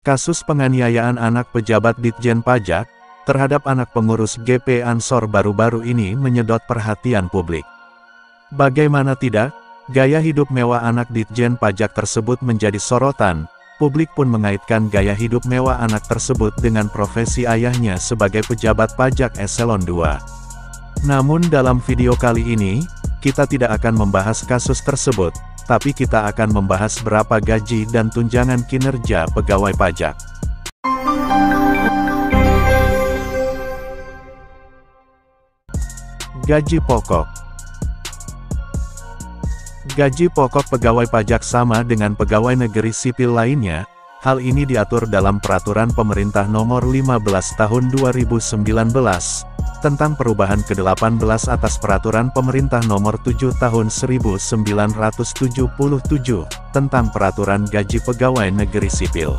Kasus penganiayaan anak pejabat Ditjen Pajak terhadap anak pengurus GP Ansor baru-baru ini menyedot perhatian publik. Bagaimana tidak, gaya hidup mewah anak Ditjen Pajak tersebut menjadi sorotan. Publik pun mengaitkan gaya hidup mewah anak tersebut dengan profesi ayahnya sebagai pejabat pajak eselon 2. Namun dalam video kali ini, kita tidak akan membahas kasus tersebut, tapi kita akan membahas berapa gaji dan tunjangan kinerja pegawai pajak. Gaji pokok. Gaji pokok pegawai pajak sama dengan pegawai negeri sipil lainnya. Hal ini diatur dalam Peraturan Pemerintah Nomor 15 Tahun 2019, tentang perubahan ke-18 atas Peraturan Pemerintah Nomor 7 Tahun 1977, tentang Peraturan Gaji Pegawai Negeri Sipil.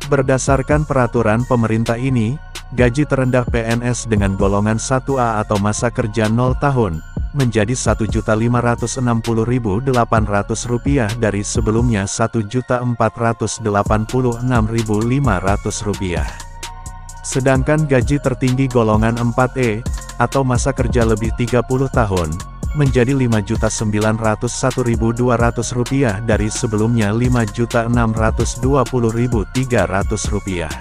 Berdasarkan peraturan pemerintah ini, gaji terendah PNS dengan golongan 1A atau masa kerja 0 tahun, menjadi Rp1.560.800 dari sebelumnya Rp1.486.500. Sedangkan gaji tertinggi golongan 4E, atau masa kerja lebih 30 tahun, menjadi Rp5.901.200 dari sebelumnya Rp5.620.300.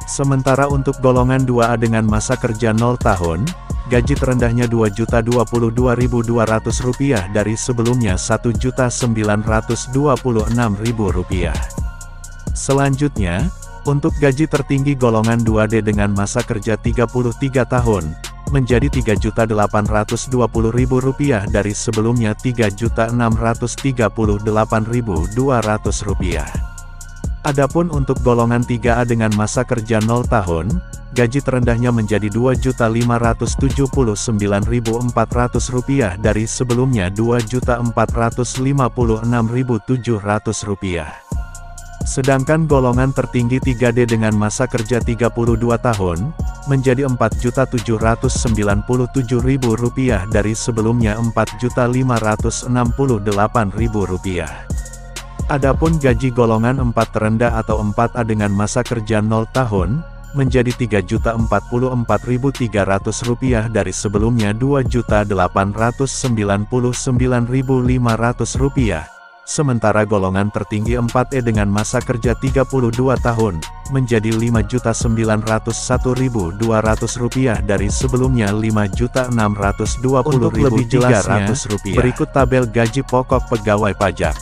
Sementara untuk golongan 2A dengan masa kerja 0 tahun, gaji terendahnya Rp2.022.200 dari sebelumnya Rp1.926.000. Selanjutnya, untuk gaji tertinggi golongan 2D dengan masa kerja 33 tahun, menjadi Rp3.820.000 dari sebelumnya Rp3.638.200. Adapun untuk golongan 3A dengan masa kerja 0 tahun, gaji terendahnya menjadi Rp2.579.400 dari sebelumnya Rp2.456.700. Sedangkan golongan tertinggi 3D dengan masa kerja 32 tahun, menjadi Rp4.797.000 dari sebelumnya Rp4.568.000. Adapun gaji golongan 4 terendah atau 4A dengan masa kerja 0 tahun, menjadi Rp3.044.300 dari sebelumnya Rp2.899.500. Sementara golongan tertinggi 4E dengan masa kerja 32 tahun, menjadi Rp5.901.200 dari sebelumnya Rp5.620.300. Untuk lebih jelasnya, berikut tabel gaji pokok pegawai pajak.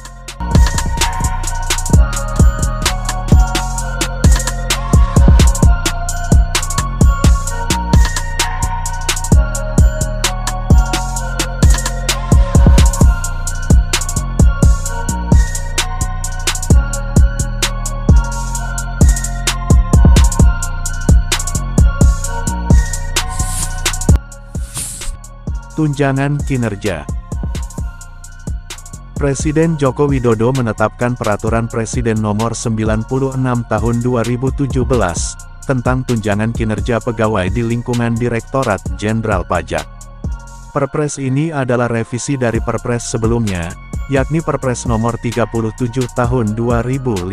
Tunjangan kinerja. Presiden Joko Widodo menetapkan Peraturan Presiden Nomor 96 Tahun 2017, tentang tunjangan kinerja pegawai di lingkungan Direktorat Jenderal Pajak. Perpres ini adalah revisi dari Perpres sebelumnya, yakni Perpres Nomor 37 Tahun 2015.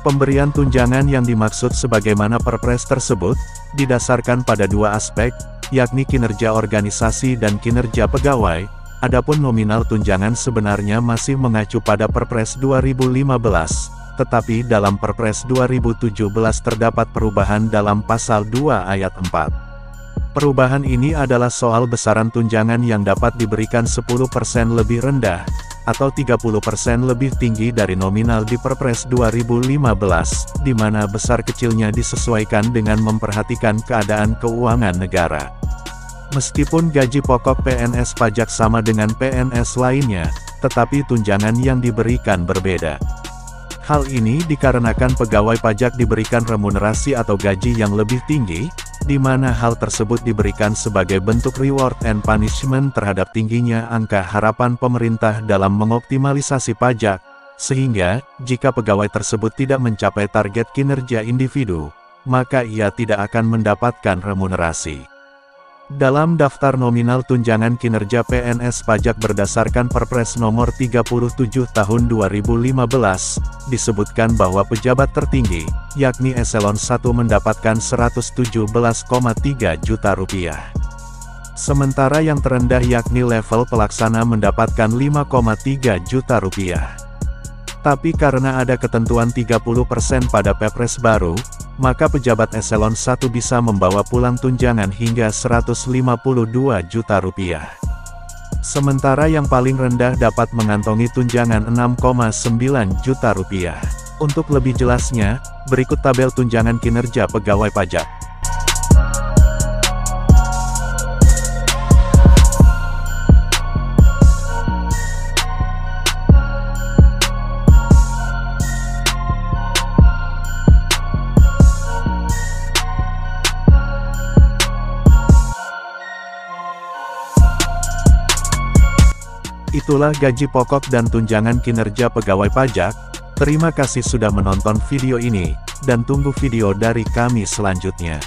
Pemberian tunjangan yang dimaksud sebagaimana Perpres tersebut, didasarkan pada dua aspek, yakni kinerja organisasi dan kinerja pegawai. Adapun nominal tunjangan sebenarnya masih mengacu pada Perpres 2015, tetapi dalam Perpres 2017 terdapat perubahan dalam Pasal 2 Ayat 4. Perubahan ini adalah soal besaran tunjangan yang dapat diberikan 10% lebih rendah, atau 30% lebih tinggi dari nominal di Perpres 2015, di mana besar kecilnya disesuaikan dengan memperhatikan keadaan keuangan negara. Meskipun gaji pokok PNS pajak sama dengan PNS lainnya, tetapi tunjangan yang diberikan berbeda. Hal ini dikarenakan pegawai pajak diberikan remunerasi atau gaji yang lebih tinggi, di mana hal tersebut diberikan sebagai bentuk reward and punishment terhadap tingginya angka harapan pemerintah dalam mengoptimalisasi pajak, sehingga, jika pegawai tersebut tidak mencapai target kinerja individu, maka ia tidak akan mendapatkan remunerasi. Dalam daftar nominal tunjangan kinerja PNS pajak berdasarkan Perpres Nomor 37 Tahun 2015, disebutkan bahwa pejabat tertinggi, yakni Eselon 1 mendapatkan Rp117,3 juta. Sementara yang terendah yakni level pelaksana mendapatkan Rp5,3 juta. Tapi karena ada ketentuan 30% pada Perpres baru, maka pejabat Eselon 1 bisa membawa pulang tunjangan hingga Rp152 juta. Sementara yang paling rendah dapat mengantongi tunjangan Rp6,9 juta. Untuk lebih jelasnya, berikut tabel tunjangan kinerja pegawai pajak. Itulah gaji pokok dan tunjangan kinerja pegawai pajak. Terima kasih sudah menonton video ini, dan tunggu video dari kami selanjutnya.